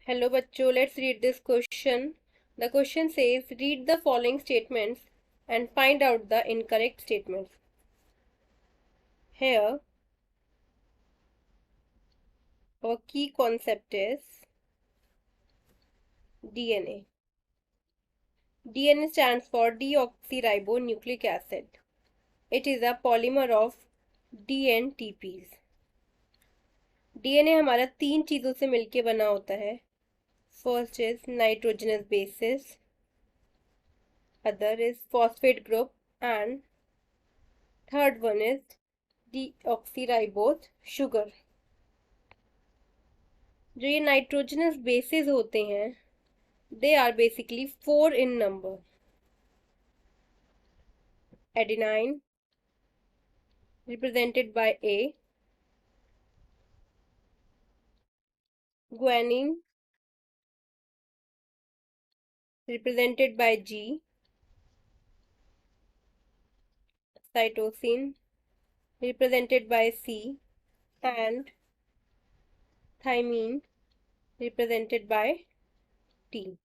Hello bachcho, let's read this question. The question says, read the following statements and find out the incorrect statements. Here, our key concept is DNA. DNA stands for deoxyribonucleic acid. It is a polymer of DNTPs. DNA हमारा तीन चीज़ों से मिलके बना होता है. First is nitrogenous bases, other is phosphate group, and third one is deoxyribose sugar. जो ये नाइट्रोजनस बेसिस होते हैं they are basically 4 in number. Adenine represented by A, guanine represented by G, cytosine represented by C, and thymine represented by T.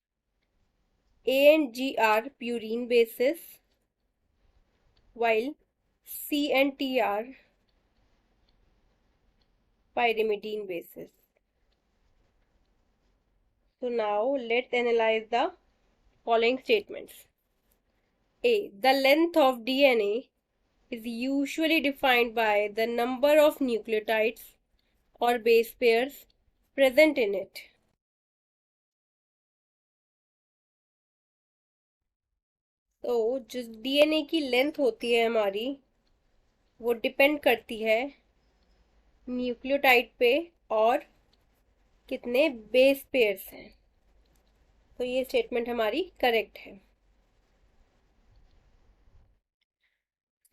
A and G are purine bases, while C and T are pyrimidine bases. So now let's analyze the following statements. A. The length of DNA is usually defined by the number of nucleotides or base pairs present in it. तो जो DNA की length होती है हमारी वो depend करती है nucleotide पे और कितने बेस पेयर्स हैं. तो ये स्टेटमेंट हमारी करेक्ट है.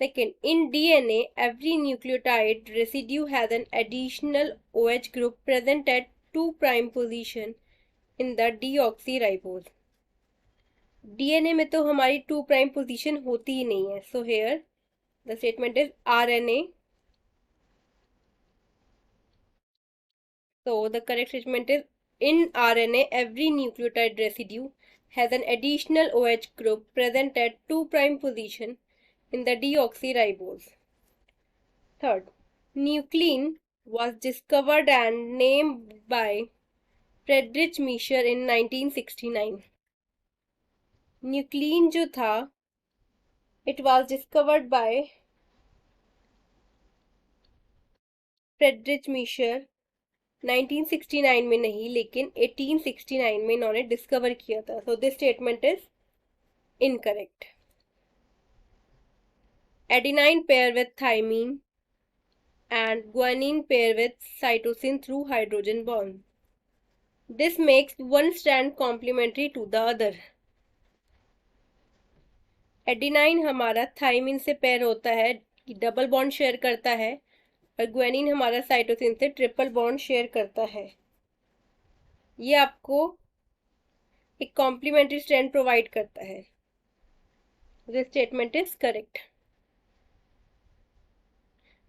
Second, in DNA, every nucleotide residue has an additional OH group present at 2' position in the deoxyribose. DNA में तो हमारी 2' पोजीशन होती ही नहीं है. So here the statement is RNA. So the correct statement is in RNA every nucleotide residue has an additional OH group present at 2' position in the deoxyribose. Third, nuclein was discovered and named by Friedrich Miescher in 1969. Nuclein जो था it was discovered by Friedrich Miescher 1969 में नहीं लेकिन 1869 में इन्होंने discover किया था. So this statement is incorrect. Adenine pair with thymine and guanine pair with cytosine through hydrogen bond. This makes one strand complementary to the other. Adenine हमारा thymine से pair होता है, डबल बॉन्ड शेयर करता है, और guanine हमारा cytosine से triple bond share करता है. ये आपको एक कॉम्प्लीमेंट्री स्ट्रैंड प्रोवाइड करता है. This statement is correct.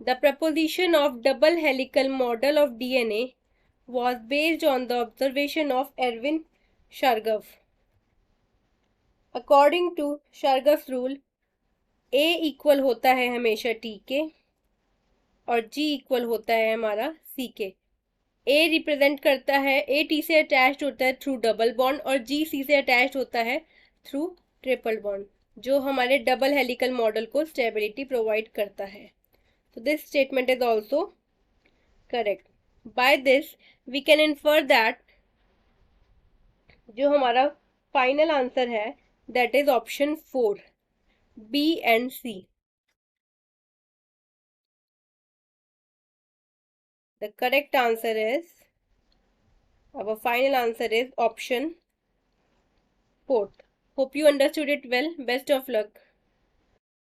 The proposition of double helical model of DNA was based on the observation of Erwin Chargaff. According to Chargaff's rule, A equal होता है हमेशा T के और G इक्वल होता है हमारा C के. A रिप्रेजेंट करता है A T से अटैच्ड होता है थ्रू डबल बॉन्ड और G C से अटैच्ड होता है थ्रू ट्रिपल बॉन्ड, जो हमारे डबल हेलिकल मॉडल को स्टेबिलिटी प्रोवाइड करता है. So this statement is also correct. By this we can infer that जो हमारा फाइनल आंसर है that is option 4, B and C. The correct answer is, our final answer is option 4. Hope you understood it well. Best of luck.